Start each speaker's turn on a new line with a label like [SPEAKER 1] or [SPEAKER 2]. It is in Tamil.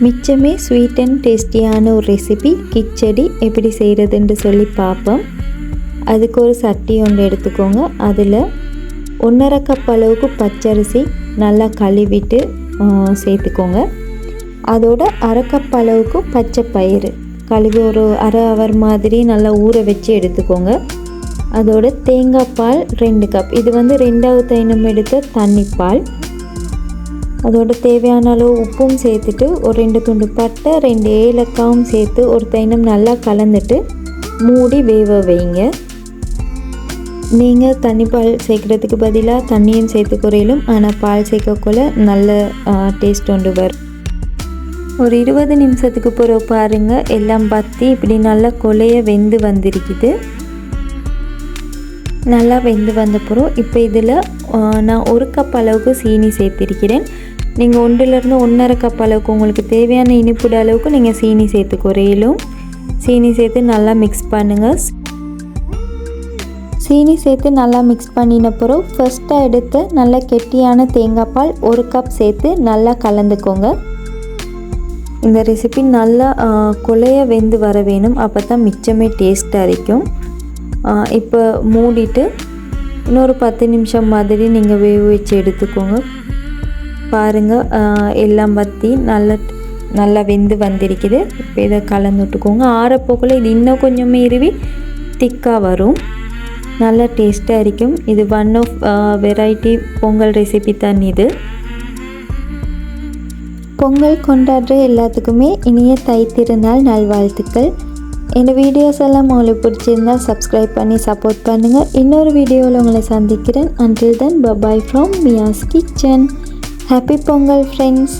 [SPEAKER 1] மிச்சமே ஸ்வீட் அண்ட் டேஸ்டியான ஒரு ரெசிபி கிச்சடி எப்படி செய்கிறதுன்னு சொல்லி பார்ப்போம். அதுக்கு ஒரு சட்டி ஒன்று எடுத்துக்கோங்க. அதில் 1.5 கப் அளவுக்கு பச்சரிசி நல்லா கழுவிட்டு சேர்த்துக்கோங்க. அதோட 1/2 கப் அளவுக்கு பச்சை பயிறு கழுவி ஒரு 1/2 ஹவர் மாதிரி நல்லா ஊற வச்சு எடுத்துக்கோங்க. அதோட தேங்காய் பால் 2 கப், இது வந்து 2வது தைனம் எடுத்த தண்ணி பால். அதோட தேவையான அளவு உப்பும் சேர்த்துட்டு ஒரு 2 துண்டு பட்டை 2 ஏலக்காயும் சேர்த்து ஒரு தைனம் நல்லா கலந்துட்டு மூடி வேக வைங்க. நீங்கள் தண்ணி பால் சேர்க்குறதுக்கு பதிலாக தண்ணியும் சேர்த்து குறையிலும், ஆனால் பால் சேர்க்கக்குள்ள நல்ல டேஸ்ட் ஒன்று வரும். ஒரு 20 நிமிஷத்துக்கு பிறகு பாருங்கள், எல்லாம் பற்றி இப்படி நல்லா கொலைய வெந்து வந்திருக்குது. நல்லா வெந்து வந்த பிறகு இப்போ இதில் நான் 1 கப் அளவுக்கு சீனி சேர்த்திருக்கிறேன். நீங்கள் 1லேருந்து 1.5 கப் அளவுக்கு உங்களுக்கு தேவையான இனிப்புட அளவுக்கு நீங்கள் சீனி சேர்த்து குறையிலும். சீனி சேர்த்து நல்லா மிக்ஸ் பண்ணுங்கள். சீனி சேர்த்து நல்லா மிக்ஸ் பண்ணின பிறகு ஃபஸ்ட்டாக எடுத்து நல்லா கெட்டியான தேங்காய் பால் 1 கப் சேர்த்து நல்லா கலந்துக்கோங்க. இந்த ரெசிபி நல்லா கொலைய வெந்து வர வேணும், அப்போ தான் மிச்சமே டேஸ்ட்டாக இருக்கும். இப்போ மூடிட்டு இன்னொரு 10 நிமிஷம் மாதிரி நீங்கள் வேக வச்சு எடுத்துக்கோங்க. பாருங்கள், எல்லாம் பற்றி நல்லா வெந்து வந்திருக்குது. இப்போ இதை கலந்து விட்டுக்கோங்க. ஆறப்போக்குள்ள இது இன்னும் கொஞ்சம் மீறி திக்காக வரும், நல்லா டேஸ்ட்டாக இருக்கும். இது one of variety Pongal recipe தான் இது. பொங்கல் கொண்டாடுற எல்லாத்துக்குமே இனிய தை திருநாள் நல்வாழ்த்துக்கள். இந்த வீடியோஸ் எல்லாம் உங்களுக்கு பிடிச்சிருந்தால் சப்ஸ்கிரைப் பண்ணி சப்போர்ட் பண்ணுங்கள். இன்னொரு வீடியோவில் உங்களை சந்திக்கிறேன். Until then, bye bye from Miya's Kitchen. Happy Pongal friends.